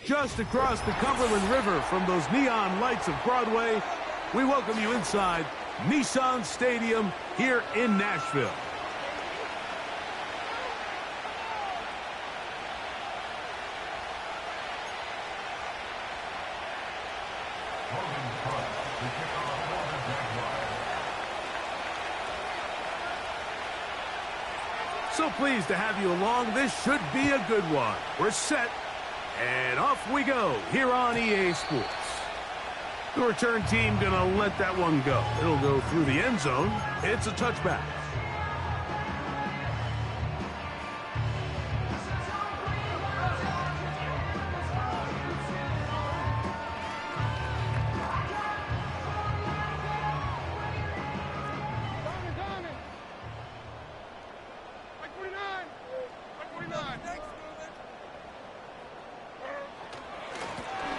Just across the Cumberland River from those neon lights of Broadway, we welcome you inside Nissan Stadium here in Nashville. So pleased to have you along. This should be a good one. We're set, and off we go here on EA Sports. The return team gonna let that one go. It'll go through the end zone. It's a touchback.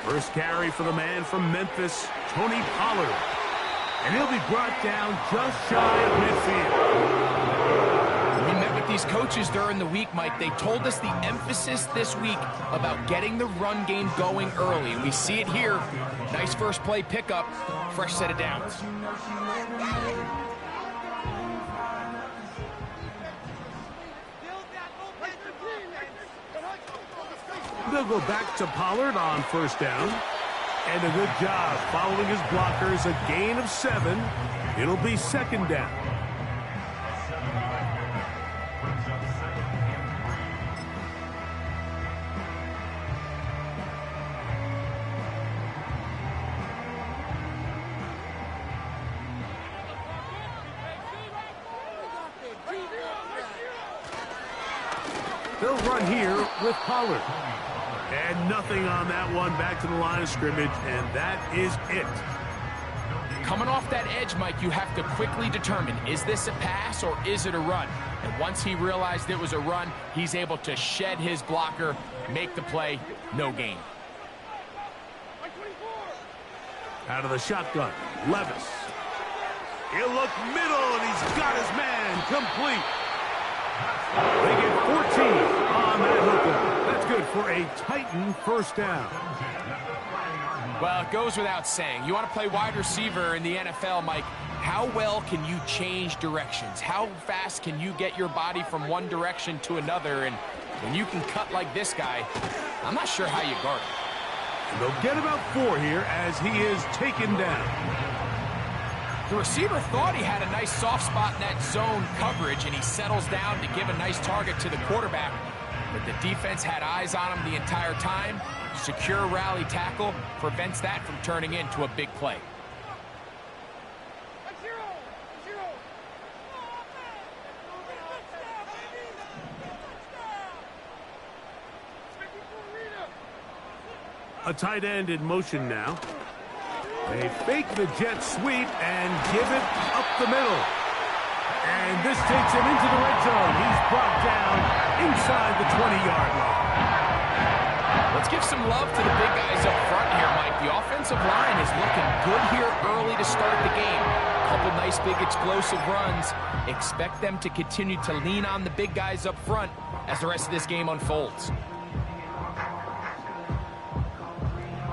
First carry for the man from Memphis, Tony Pollard. And he'll be brought down just shy of midfield. We met with these coaches during the week, Mike. They told us the emphasis this week about getting the run game going early. And we see it here. Nice first play pickup, fresh set of downs. They'll go back to Pollard on first down. And a good job following his blockers, a gain of 7. It'll be second down. They'll run here with Pollard. And nothing on that one, back to the line of scrimmage, and that is it. Coming off that edge, Mike, you have to quickly determine, is this a pass or is it a run? And once he realized it was a run, he's able to shed his blocker, make the play, no gain. Out of the shotgun, Levis. He'll look middle, and he's got his man complete. They get 14 on that hookup. That's good for a Titan first down. Well, it goes without saying. You want to play wide receiver in the NFL, Mike, how well can you change directions? How fast can you get your body from one direction to another? And when you can cut like this guy, I'm not sure how you guard him. And they'll get about 4 here as he is taken down. The receiver thought he had a nice soft spot in that zone coverage, and he settles down to give a nice target to the quarterback. But the defense had eyes on him the entire time. Secure rally tackle prevents that from turning into a big play. A tight end in motion now. They fake the jet sweep and give it up the middle. And this takes him into the red zone. He's brought down inside the 20-yard line. Let's give some love to the big guys up front here, Mike. The offensive line is looking good here early to start the game. A couple nice big explosive runs. Expect them to continue to lean on the big guys up front as the rest of this game unfolds.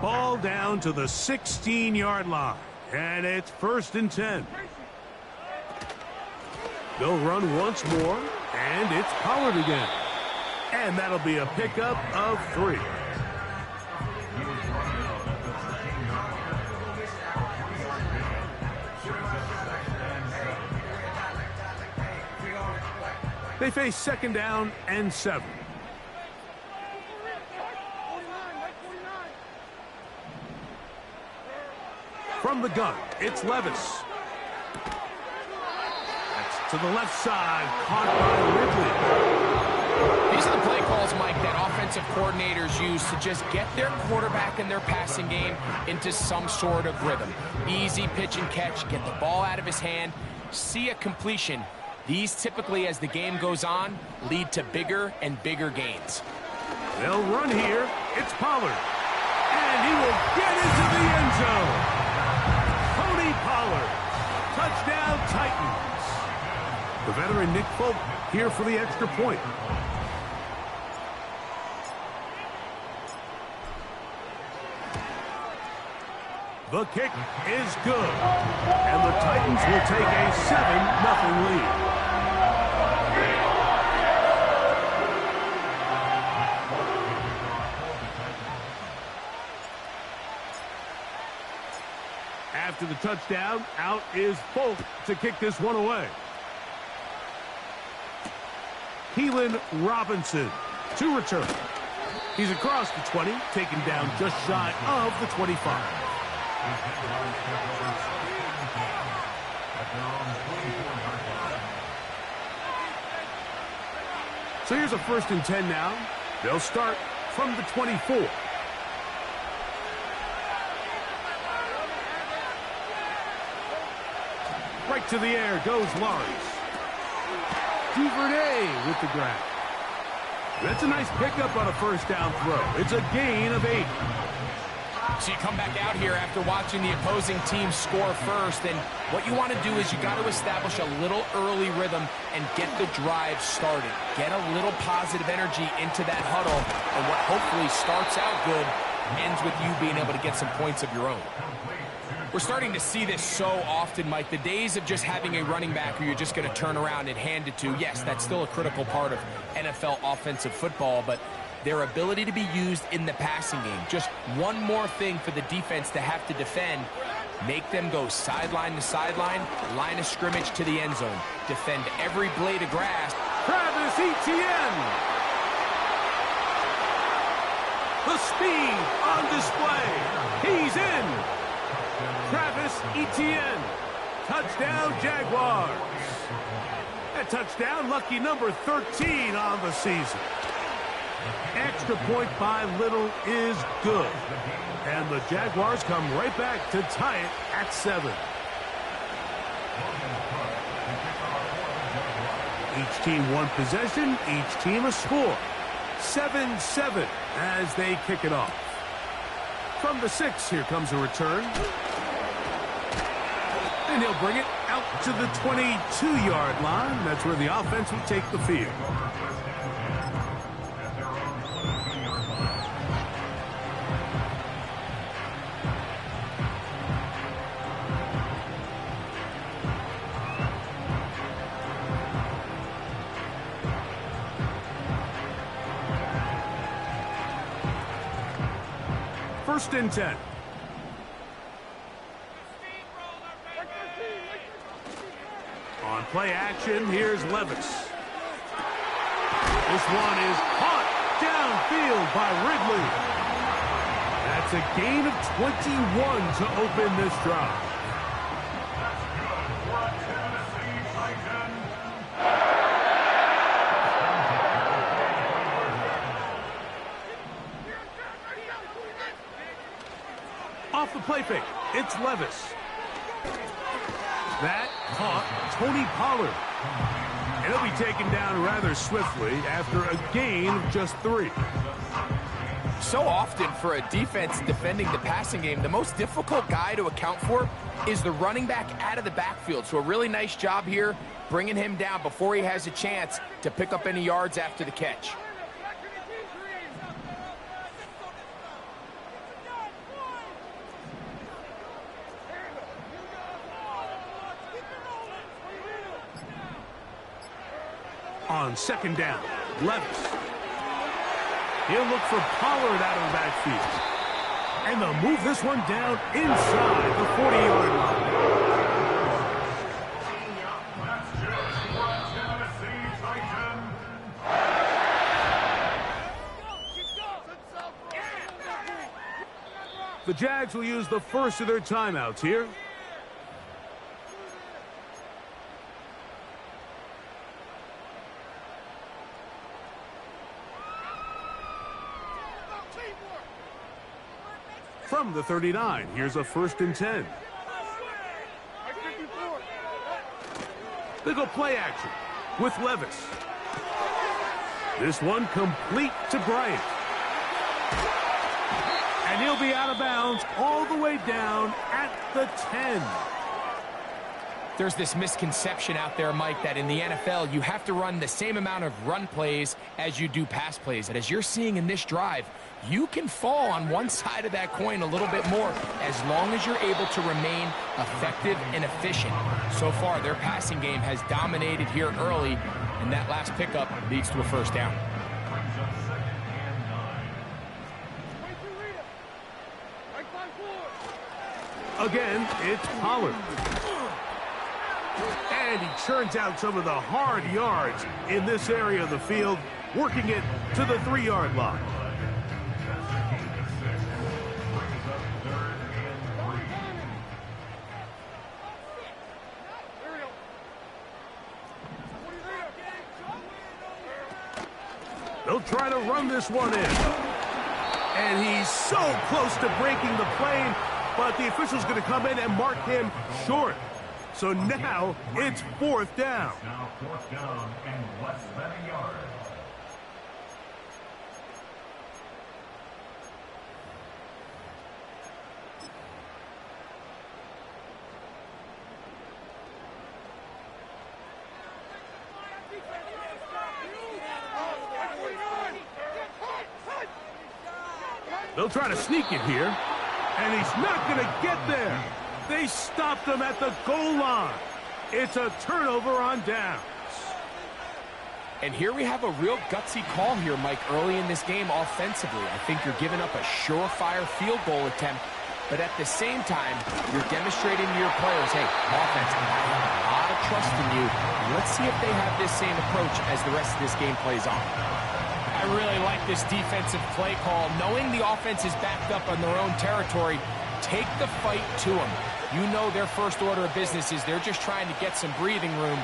Ball down to the 16-yard line, and it's 1st and 10. They'll run once more, and it's Pollard again. And that'll be a pickup of 3. They face second down and 7. From the gun, it's Levis. That's to the left side, caught by Ridley. These are the play calls, Mike, that offensive coordinators use to just get their quarterback and their passing game into some sort of rhythm. Easy pitch and catch, get the ball out of his hand, see a completion. These typically, as the game goes on, lead to bigger and bigger gains. They'll run here. It's Pollard. And he will get into the end zone. Tony Pollard. Touchdown, Titans. The veteran Nick Folk here for the extra point. The kick is good. And the Titans will take a 7-0 lead. After the touchdown, out is Folk to kick this one away. Keelan Robinson to return. He's across the 20, taken down just shy of the 25. So here's a 1st and 10 now. They'll start from the 24. Right to the air goes Lawrence. Duvernay with the grab. That's a nice pickup on a 1st down throw. It's a gain of 8. So you come back out here after watching the opposing team score first, and what you want to do is you got to establish a little early rhythm and get the drive started. Get a little positive energy into that huddle, and what hopefully starts out good ends with you being able to get some points of your own. We're starting to see this so often, Mike. The days of just having a running back who you're just going to turn around and hand it to, yes, that's still a critical part of NFL offensive football, but their ability to be used in the passing game, just one more thing for the defense to have to defend, make them go sideline to sideline, line of scrimmage to the end zone, defend every blade of grass. Travis Etienne. The speed on display. He's in. Travis Etienne. Touchdown, Jaguars. That touchdown, lucky number 13 on the season. Extra point by Little is good. And the Jaguars come right back to tie it at 7. Each team one possession, each team a score. 7-7 as they kick it off. From the 6, here comes a return. And he'll bring it out to the 22-yard line. That's where the offense will take the field. First and 10. On play action, here's Levis. This one is caught downfield by Ridley. That's a gain of 21 to open this drive. Off the play fake, it's Levis. That caught Tony Pollard. And he'll be taken down rather swiftly after a gain of just 3. So often for a defense defending the passing game, the most difficult guy to account for is the running back out of the backfield. So a really nice job here bringing him down before he has a chance to pick up any yards after the catch. On second down, Levis. He'll look for Pollard out of the backfield. And they'll move this one down inside the 40-yard line. The Jags will use the first of their timeouts here. From the 39, here's a 1st and 10. They go play action with Levis. This one complete to Bryant. And he'll be out of bounds all the way down at the 10. There's this misconception out there, Mike, that in the NFL, you have to run the same amount of run plays as you do pass plays. And as you're seeing in this drive, you can fall on one side of that coin a little bit more as long as you're able to remain effective and efficient. So far, their passing game has dominated here early, and that last pickup leads to a first down. Again, it's Pollard. And he churns out some of the hard yards in this area of the field, working it to the 3-yard line. They'll try to run this one in. And he's so close to breaking the plane, but the official's going to come in and mark him short. So now it's 4th down. Now 4th down and less than a yard. They'll try to sneak it here, and he's not going to get there. They stopped him at the goal line. It's a turnover on downs. And here we have a real gutsy call here, Mike, early in this game offensively. I think you're giving up a surefire field goal attempt, but at the same time, you're demonstrating to your players, hey, offense, I have a lot of trust in you. Let's see if they have this same approach as the rest of this game plays on. I really like this defensive play call. Knowing the offense is backed up on their own territory, take the fight to them. You know their first order of business is they're just trying to get some breathing room.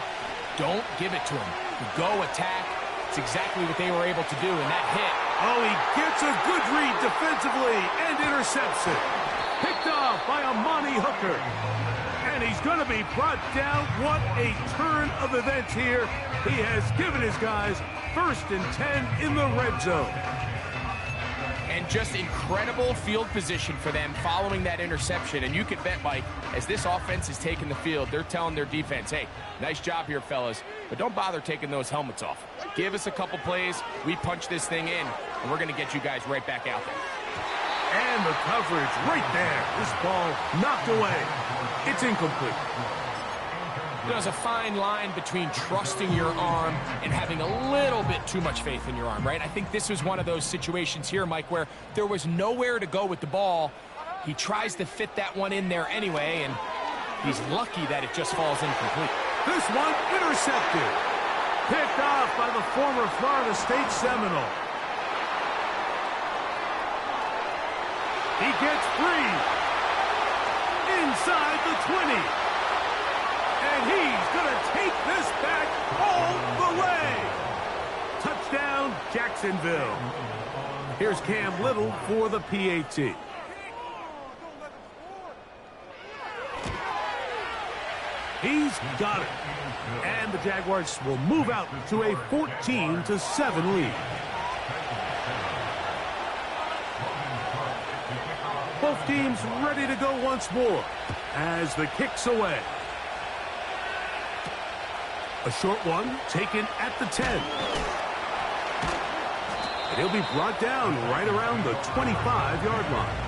Don't give it to them. You go attack. It's exactly what they were able to do in that hit. Oh, he gets a good read defensively and intercepts it. Picked off by Amani Hooker. And he's going to be brought down. What a turn of events here. He has given his guys 1st and 10 in the red zone. And just incredible field position for them following that interception. And you can bet, Mike, as this offense is taking the field, they're telling their defense, hey, nice job here, fellas, but don't bother taking those helmets off. Give us a couple plays, we punch this thing in, and we're going to get you guys right back out there. And the coverage right there. This ball knocked away. It's incomplete. There's a fine line between trusting your arm and having a little bit too much faith in your arm, right? I think this was one of those situations here, Mike, where there was nowhere to go with the ball. He tries to fit that one in there anyway, and he's lucky that it just falls incomplete. This one intercepted. Picked off by the former Florida State Seminole. He gets free. Inside the 20. And he's going to take this back all the way. Touchdown, Jacksonville. Here's Cam Little for the PAT. He's got it. And the Jaguars will move out to a 14-7 lead. Both teams ready to go once more as the kick's away. A short one taken at the 10. And he'll be brought down right around the 25-yard line.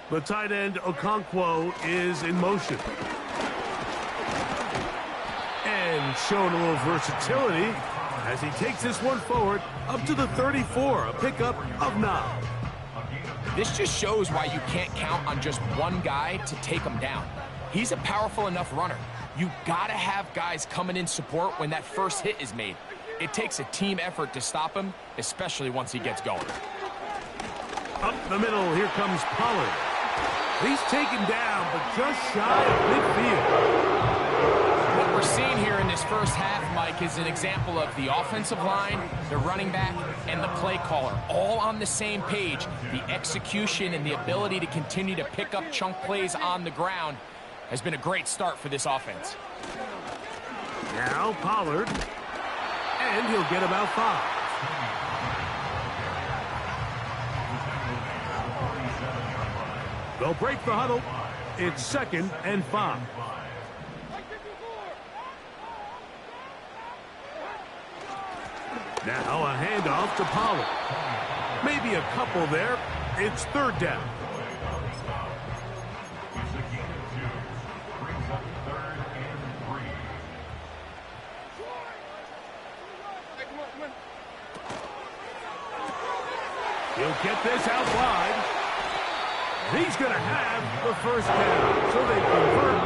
The tight end, Okonkwo, is in motion. And showing a little versatility as he takes this one forward up to the 34, a pickup of 9. This just shows why you can't count on just one guy to take him down. He's a powerful enough runner. You gotta have guys coming in support when that first hit is made. It takes a team effort to stop him, especially once he gets going. Up the middle, here comes Pollard. He's taken down, but just shy of midfield. What we're seeing here in this first half, Mike, is an example of the offensive line, the running back, and the play caller all on the same page. The execution and the ability to continue to pick up chunk plays on the ground has been a great start for this offense. Now Pollard. And he'll get about 5. They'll break the huddle. It's 2nd and 5. Now a handoff to Pollard. Maybe a couple there. It's 3rd down. He'll get this out wide. He's going to have the 1st down. So they convert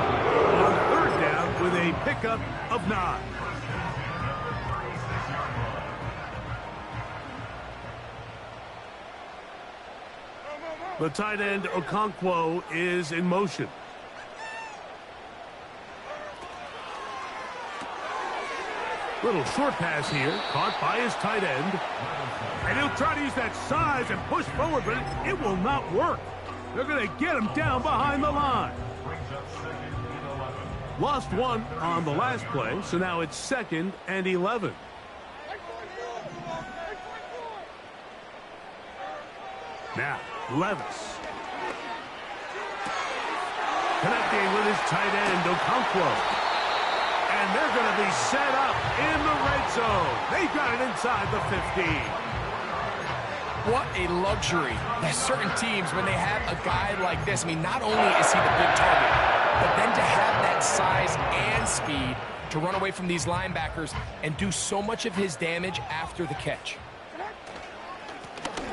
on 3rd down with a pickup of 9. The tight end, Okonkwo, is in motion. Little short pass here, caught by his tight end. And he'll try to use that size and push forward, but it will not work. They're going to get him down behind the line. Lost 1 on the last play, so now it's 2nd and 11. Now, Levis. Connecting with his tight end, Okonkwo. And they're going to be set up in the red zone. They've got it inside the 15. What a luxury. There's certain teams, when they have a guy like this, I mean, not only is he the big target, but then to have that size and speed to run away from these linebackers and do so much of his damage after the catch.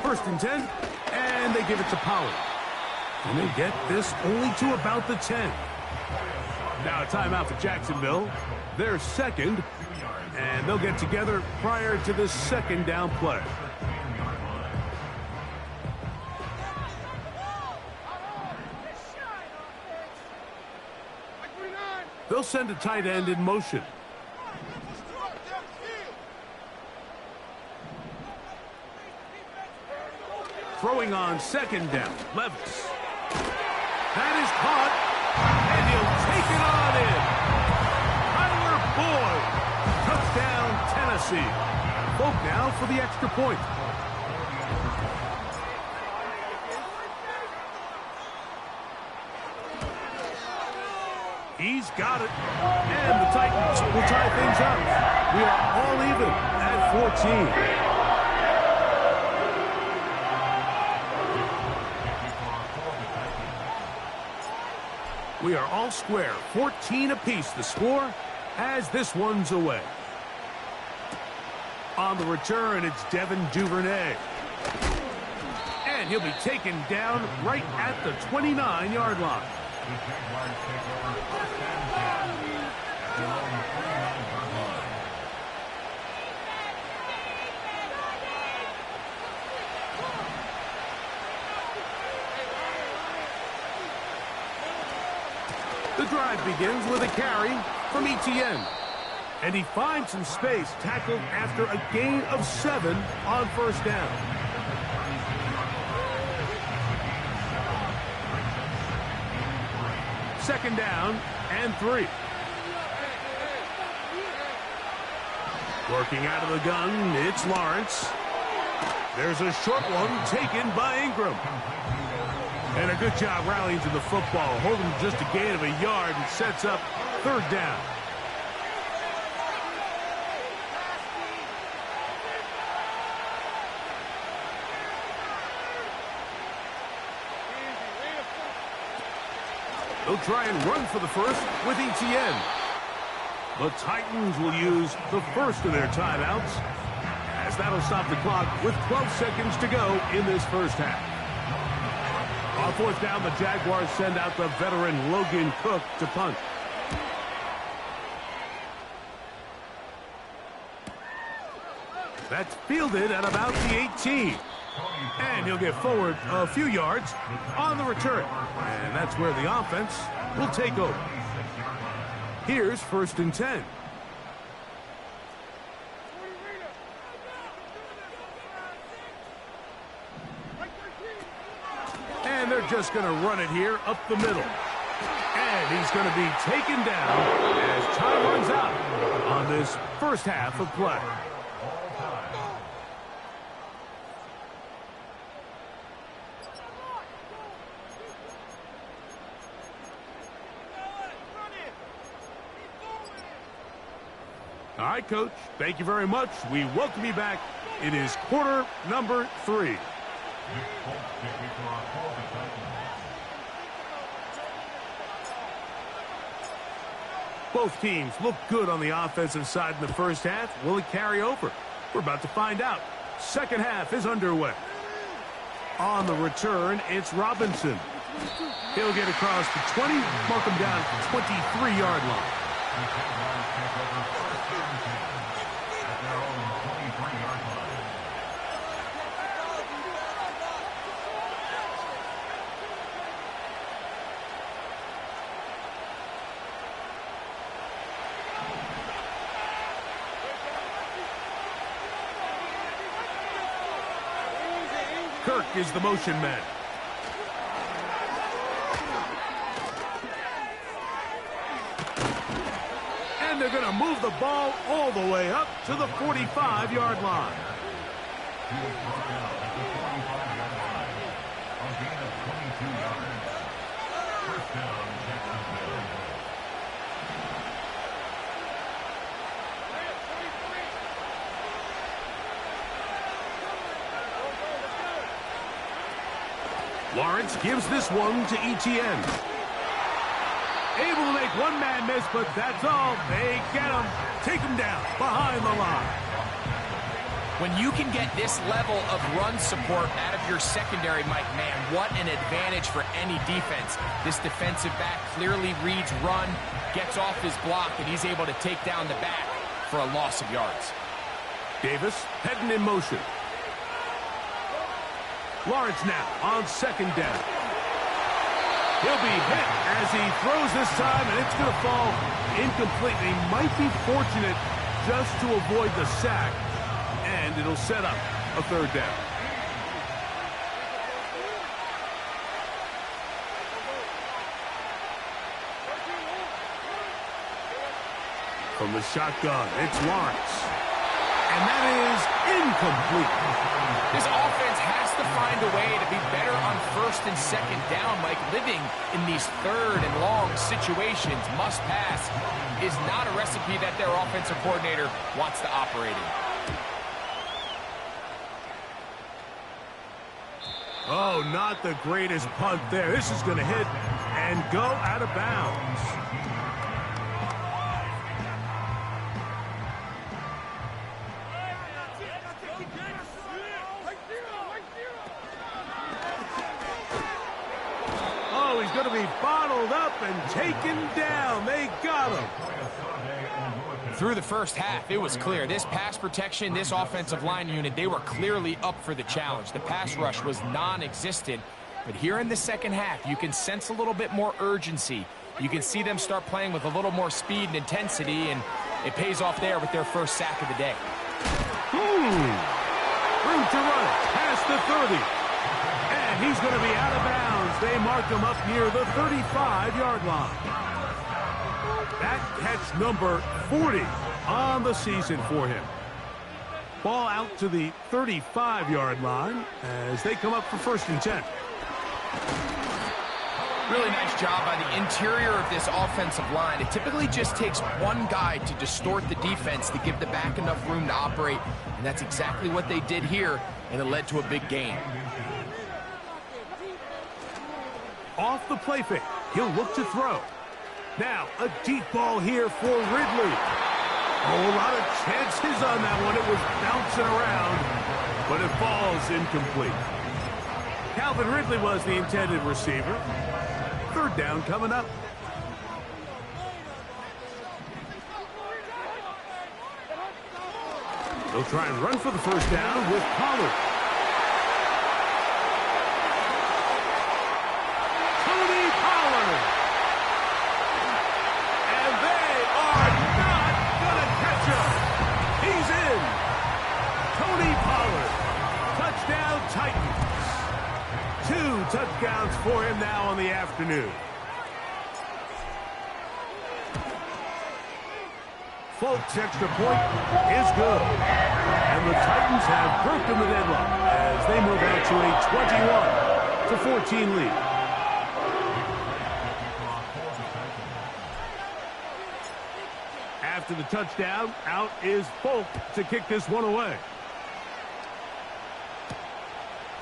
1st and 10, and they give it to Pollard. And they get this only to about the 10. Now a timeout for Jacksonville. They're 2nd, and they'll get together prior to the 2nd down play. They'll send a tight end in motion. Throwing on 2nd down, Levis. That is caught, and he'll take it on in. Tyler Boyd, touchdown Tennessee. Folk now for the extra point. He's got it, and the Titans will tie things up. We are all even at 14. We are all square, 14 apiece the score as this one's away. On the return, it's Devin Duvernay. And he'll be taken down right at the 29-yard line. The drive begins with a carry from Etienne. And he finds some space, tackled after a gain of 7 on 1st down. Second down and 3. Working out of the gun, it's Lawrence. There's a short one taken by Ingram. And a good job rallying to the football, holding just a gain of a yard and sets up 3rd down. They'll try and run for the 1st with Etienne. The Titans will use the 1st of their timeouts, as that'll stop the clock with 12 seconds to go in this 1st half. On 4th down, the Jaguars send out the veteran Logan Cook to punt. That's fielded at about the 18. And he'll get forward a few yards on the return. And that's where the offense will take over. Here's 1st and 10. And they're just going to run it here up the middle. And he's going to be taken down as time runs out on this first half of play. All right, Coach. Thank you very much. We welcome you back. It is quarter number 3. Both teams look good on the offensive side in the first half. Will it carry over? We're about to find out. Second half is underway. On the return, it's Robinson. He'll get across the 20, mark him down at the 23-yard line. Kirk is the motion man. And they're going to move the ball all the way up to the 45-yard line. Lawrence gives this one to Etienne. Able to make one man miss, but that's all. They get him. Take him down behind the line. When you can get this level of run support out of your secondary, Mike, man, what an advantage for any defense. This defensive back clearly reads run, gets off his block, and he's able to take down the back for a loss of yards. Davis heading in motion. Lawrence now on second down. He'll be hit as he throws this time, and it's going to fall incomplete. He might be fortunate just to avoid the sack, and it'll set up a third down. From the shotgun, it's Lawrence. And that is incomplete. This offense has to find a way to be better on first and second down. Like, living in these third and long situations, must pass, is not a recipe that their offensive coordinator wants to operate in. Oh, not the greatest punt there. This is going to hit and go out of bounds. Oh, he's going to be bottled up and taken down. They got him. Through the first half, it was clear. This pass protection, this offensive line unit, they were clearly up for the challenge. The pass rush was non-existent. But here in the second half, you can sense a little bit more urgency. You can see them start playing with a little more speed and intensity, and it pays off there with their first sack of the day. Room to run it past the 30. And he's going to be out of bounds. They mark him up near the 35-yard line. That catch number 40 on the season for him. Ball out to the 35-yard line as they come up for first and 10. Really nice job by the interior of this offensive line. It typically just takes one guy to distort the defense to give the back enough room to operate, and that's exactly what they did here, and it led to a big gain. Off the play fake, he'll look to throw. Now, a deep ball here for Ridley. Oh, a lot of chances on that one. It was bouncing around, but it falls incomplete. Calvin Ridley was the intended receiver. Third down coming up. They'll try and run for the first down with Pollard. Tony Pollard. And they are not going to catch him. He's in. Tony Pollard. Touchdown Titans. 2 touchdowns for him now on the afternoon. Folk's extra point is good. And the Titans have broken the deadlock as they move out to a 21-14 lead. After the touchdown, out is Folk to kick this one away.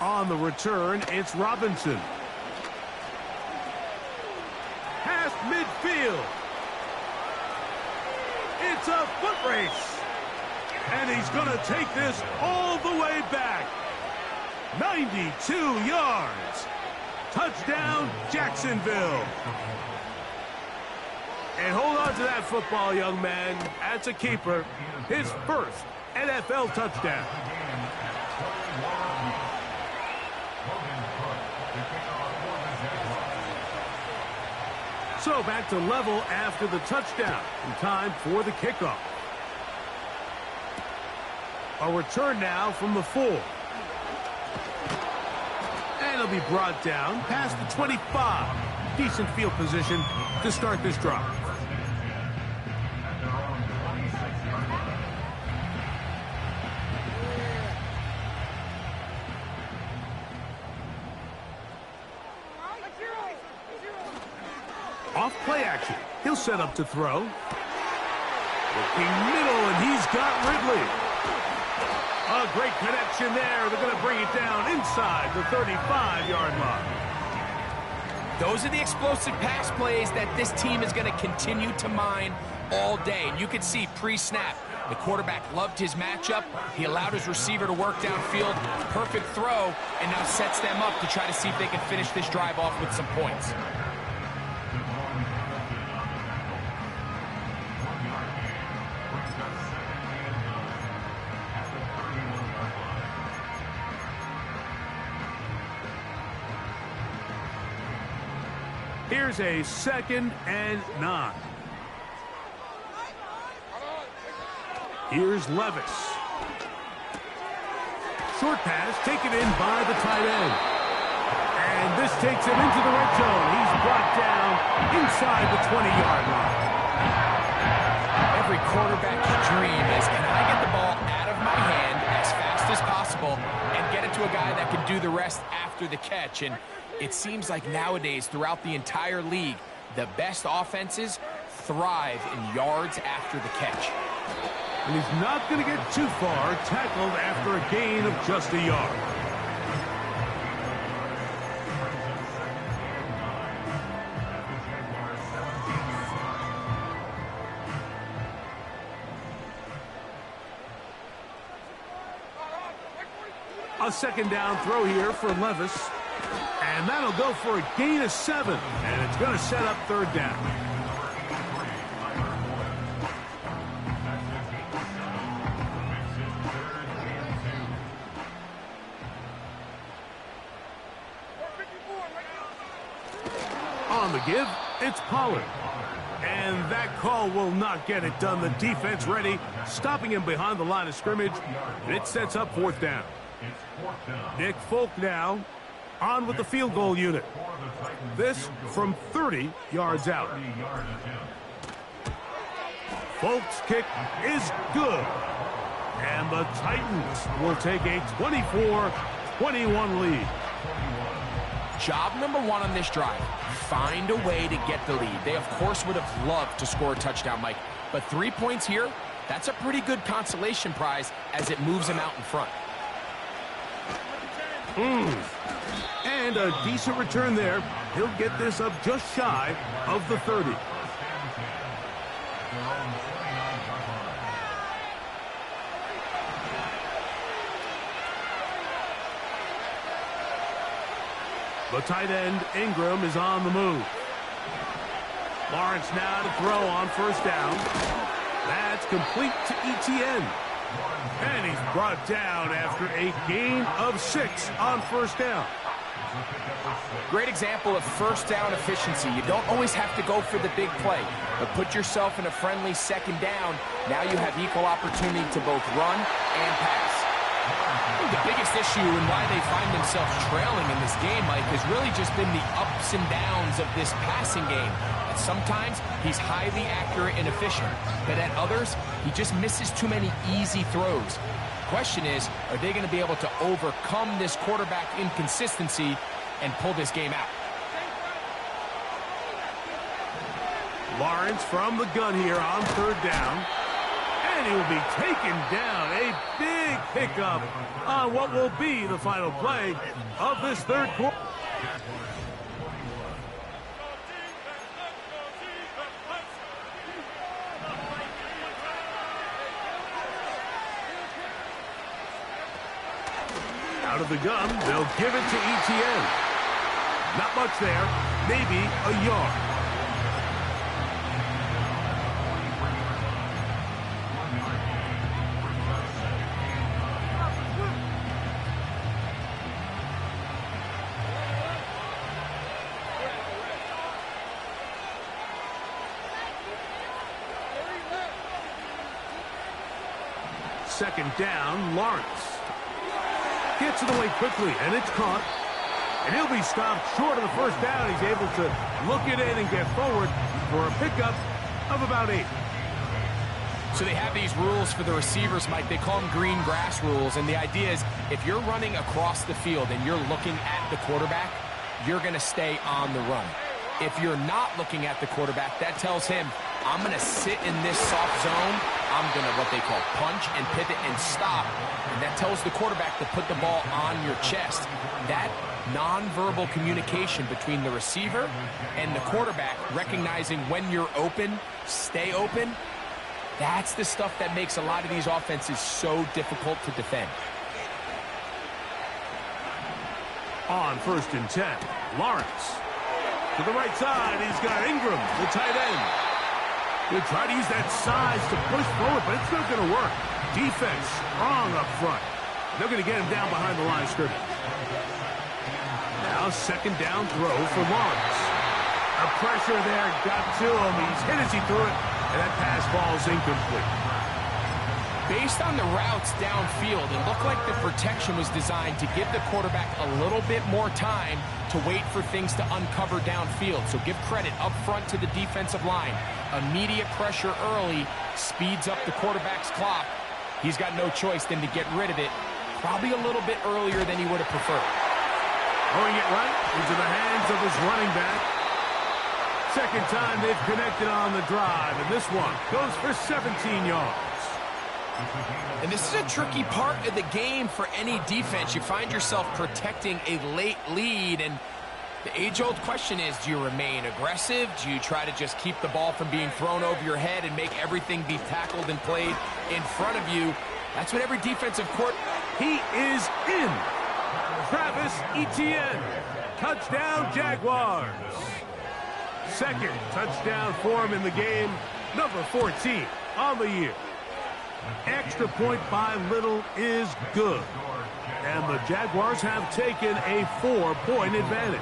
On the return, it's Robinson. Past midfield. It's a foot race. And he's going to take this all the way back. 92 yards. Touchdown, Jacksonville. And hold on to that football, young man. That's a keeper. His first NFL touchdown. So back to level after the touchdown. And time for the kickoff. A return now from the 4. And it'll be brought down past the 25. Decent field position to start this drive. Off play action. He'll set up to throw. Looking middle, and he's got Ridley. A great connection there. They're going to bring it down inside the 35-yard line. Those are the explosive pass plays that this team is going to continue to mine all day. And you can see pre-snap, the quarterback loved his matchup. He allowed his receiver to work downfield. Perfect throw, and now sets them up to try to see if they can finish this drive off with some points. Here's a 2nd and 9. Here's Levis. Short pass taken in by the tight end. And this takes him into the red zone. He's brought down inside the 20-yard line. Every quarterback's dream is, can I get the ball out of my hand as fast as possible and get it to a guy that can do the rest after the catch? And it seems like nowadays, throughout the entire league, the best offenses thrive in yards after the catch. And he's not going to get too far, tackled after a gain of just a yard. A 2nd down throw here for Levis. And that'll go for a gain of 7. And it's going to set up 3rd down. On the give, it's Pollard. And that call will not get it done. The defense ready, stopping him behind the line of scrimmage. And it sets up 4th down. Nick Folk now on with the field goal unit. This from 30 yards out. Folk's kick is good. And the Titans will take a 24-21 lead. Job number 1 on this drive, find a way to get the lead. They, of course, would have loved to score a touchdown, Mike. But 3 points here, that's a pretty good consolation prize as it moves them out in front. And a decent return there. He'll get this up just shy of the 30. The tight end, Ingram, is on the move. Lawrence now to throw on 1st down. That's complete to ETN. And he's brought down after a gain of 6 on 1st down. Great example of 1st down efficiency. You don't always have to go for the big play, but put yourself in a friendly 2nd down. Now you have equal opportunity to both run and pass. The biggest issue and why they find themselves trailing in this game, Mike, has really just been the ups and downs of this passing game. And sometimes he's highly accurate and efficient, but at others, he just misses too many easy throws. Question is, are they going to be able to overcome this quarterback inconsistency and pull this game out? Lawrence from the gun here on third down. And he will be taken down. A big pickup on what will be the final play of this third quarter. Out of the gun, they'll give it to ETN. Not much there, maybe a yard. Second down, Lawrence. Gets it away quickly, and it's caught. And he'll be stopped short of the first down. He's able to look it in and get forward for a pickup of about 8. So they have these rules for the receivers, Mike. They call them green grass rules. And the idea is if you're running across the field and you're looking at the quarterback, you're going to stay on the run. If you're not looking at the quarterback, that tells him, I'm going to sit in this soft zone. I'm going to what they call punch and pivot and stop. And that tells the quarterback to put the ball on your chest. That nonverbal communication between the receiver and the quarterback, recognizing when you're open, stay open, that's the stuff that makes a lot of these offenses so difficult to defend. On 1st and 10, Lawrence. To the right side, he's got Ingram, the tight end. He'll try to use that size to push forward, but it's not going to work. Defense strong up front. They're going to get him down behind the line of scrimmage. Now second down throw for Lawrence. The pressure there got to him. He's hit as he threw it, and that pass ball's incomplete. Based on the routes downfield, it looked like the protection was designed to give the quarterback a little bit more time to wait for things to uncover downfield. So give credit up front to the defensive line. Immediate pressure early speeds up the quarterback's clock. He's got no choice than to get rid of it, probably a little bit earlier than he would have preferred. Throwing it right into the hands of his running back. Second time they've connected on the drive, and this one goes for 17 yards. And this is a tricky part of the game for any defense. You find yourself protecting a late lead, and the age-old question is, do you remain aggressive? Do you try to just keep the ball from being thrown over your head and make everything be tackled and played in front of you? That's what every defensive court... He is in. Travis Etienne. Touchdown, Jaguars. Second touchdown for him in the game. Number 14 on the year. Extra point by Little is good. And the Jaguars have taken a 4-point advantage.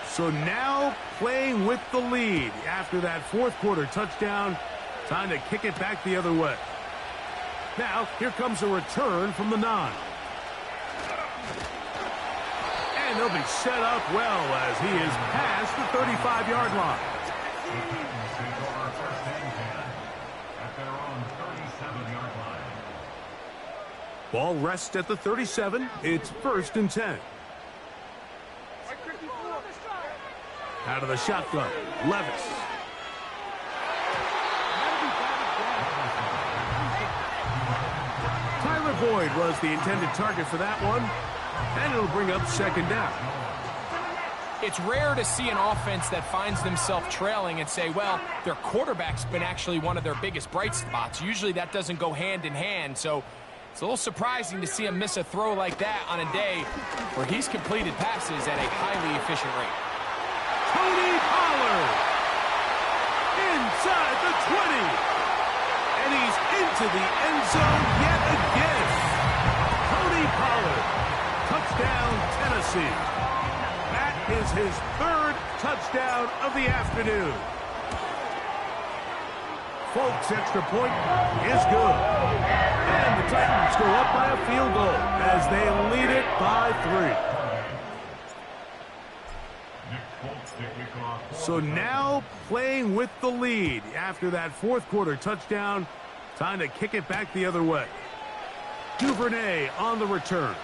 So now playing with the lead after that fourth quarter touchdown. Time to kick it back the other way. Now here comes a return from the 9. And they'll be set up well as he is past the 35-yard line. Ball rests at the 37. It's 1st and 10. Out of the shotgun, Levis. Tyler Boyd was the intended target for that one. And it'll bring up second down. It's rare to see an offense that finds themselves trailing and say, well, their quarterback's been actually one of their biggest bright spots. Usually that doesn't go hand in hand, so it's a little surprising to see him miss a throw like that on a day where he's completed passes at a highly efficient rate. Tony Pollard inside the 20. And he's into the end zone yet again. Tony Pollard. Touchdown, Tennessee. That is his 3rd touchdown of the afternoon. Folks, extra point is good. And the Titans go up by a field goal as they lead it by 3. So now playing with the lead after that fourth quarter touchdown. Time to kick it back the other way. Duvernay on the return.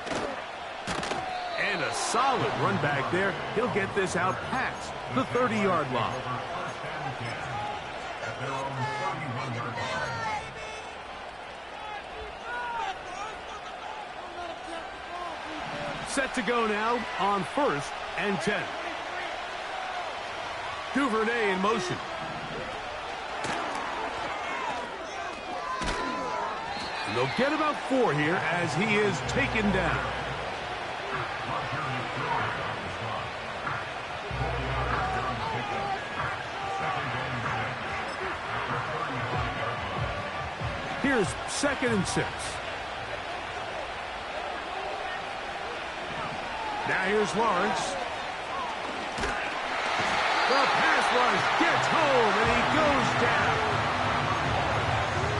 And a solid run back there. He'll get this out past the 30-yard line. Set to go now on 1st and 10. Duvernay in motion. And they'll get about 4 here as he is taken down. Here's 2nd and 6. Now here's Lawrence. The pass rush gets home, and he goes down.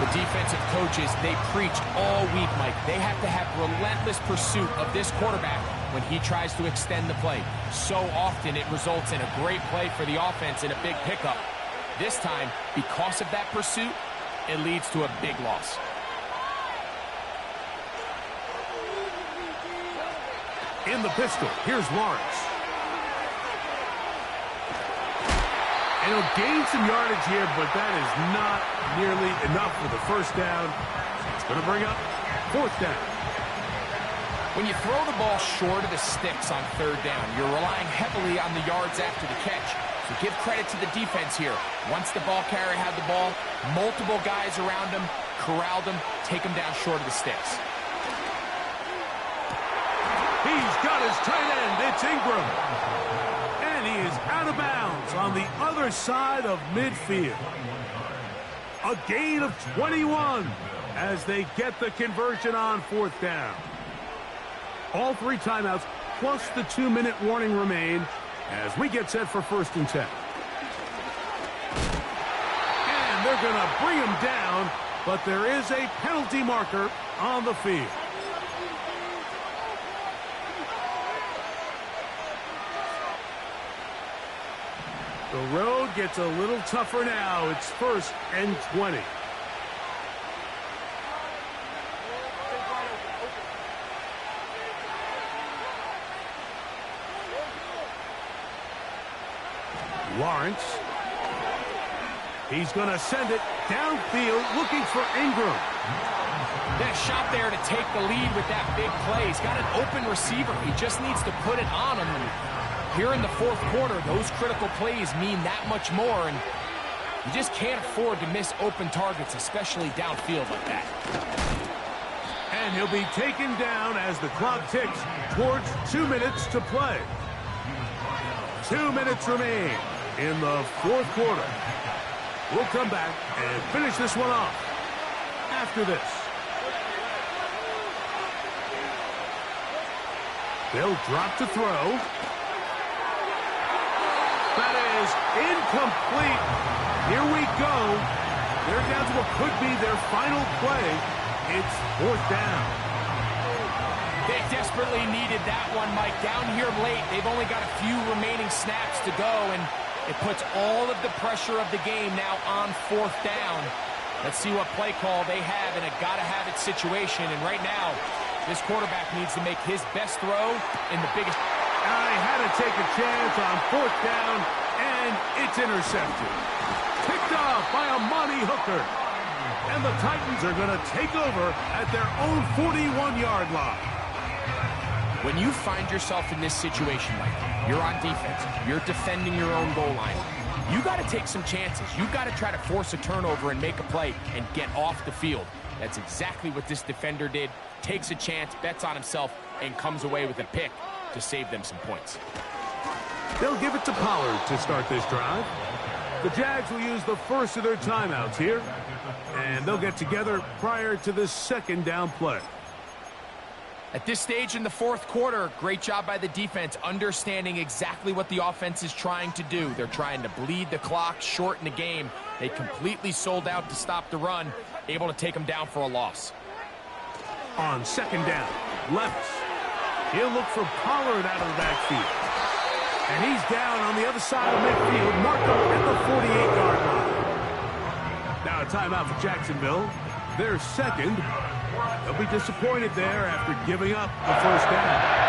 The defensive coaches, they preach all week, Mike. They have to have relentless pursuit of this quarterback when he tries to extend the play. So often it results in a great play for the offense and a big pickup. This time, because of that pursuit, it leads to a big loss. In the pistol, here's Lawrence. And he'll gain some yardage here, but that is not nearly enough for the first down. It's going to bring up 4th down. When you throw the ball short of the sticks on 3rd down, you're relying heavily on the yards after the catch. So give credit to the defense here. Once the ball carrier had the ball, multiple guys around him, corralled him, take him down short of the sticks. He's got his tight end. It's Ingram. And he is out of bounds on the other side of midfield. A gain of 21 as they get the conversion on 4th down. All 3 timeouts plus the 2-minute warning remain as we get set for 1st and 10. And they're going to bring him down, but there is a penalty marker on the field. The road gets a little tougher now. It's 1st and 20. Lawrence. He's going to send it downfield looking for Ingram. That shot there to take the lead with that big play. He's got an open receiver. He just needs to put it on him. Here in the 4th quarter, those critical plays mean that much more, and you just can't afford to miss open targets, especially downfield like that. And he'll be taken down as the clock ticks towards 2 minutes to play. 2 minutes remain in the 4th quarter. We'll come back and finish this one off after this. They'll drop to throw. That is incomplete. Here we go. They're down to what could be their final play. It's 4th down. They desperately needed that one, Mike. Down here late, they've only got a few remaining snaps to go, and it puts all of the pressure of the game now on 4th down. Let's see what play call they have in a gotta-have-it situation. And right now, this quarterback needs to make his best throw in the biggest... I had to take a chance on 4th down, and it's intercepted. Picked off by a Monty Hooker. And the Titans are going to take over at their own 41-yard line. When you find yourself in this situation, Mike, you're on defense, you're defending your own goal line, you got to take some chances. You got to try to force a turnover and make a play and get off the field. That's exactly what this defender did. Takes a chance, bets on himself, and comes away with a pick to save them some points. They'll give it to Pollard to start this drive. The Jags will use the first of their timeouts here, and they'll get together prior to the 2nd down play. At this stage in the fourth quarter, great job by the defense, understanding exactly what the offense is trying to do. They're trying to bleed the clock, shorten the game. They completely sold out to stop the run, able to take them down for a loss. On second down, Levis. He'll look for Pollard out of the backfield. And he's down on the other side of midfield, marked up at the 48-yard line. Now a timeout for Jacksonville. Their second. They'll be disappointed there after giving up the first down.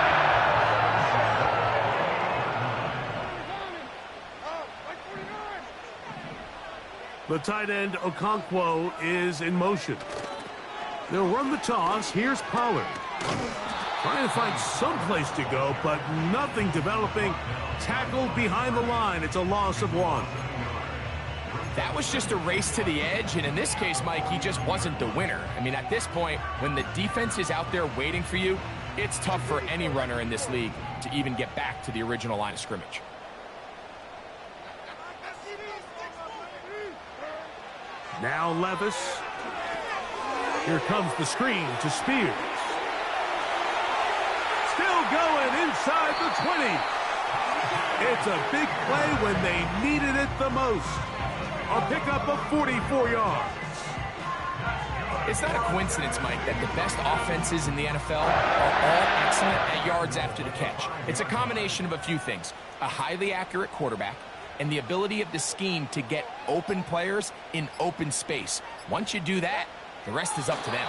The tight end, Okonkwo, is in motion. They'll run the toss. Here's Pollard. Trying to find some place to go, but nothing developing. Tackled behind the line. It's a loss of 1. That was just a race to the edge, and in this case, Mike, he just wasn't the winner. I mean, at this point, when the defense is out there waiting for you, it's tough for any runner in this league to even get back to the original line of scrimmage. Now Levis. Here comes the screen to Spears. Still going inside the 20. It's a big play when they needed it the most. A pickup of 44 yards. It's not a coincidence, Mike, that the best offenses in the NFL are all excellent at yards after the catch. It's a combination of a few things. A highly accurate quarterback and the ability of the scheme to get open players in open space. Once you do that, the rest is up to them.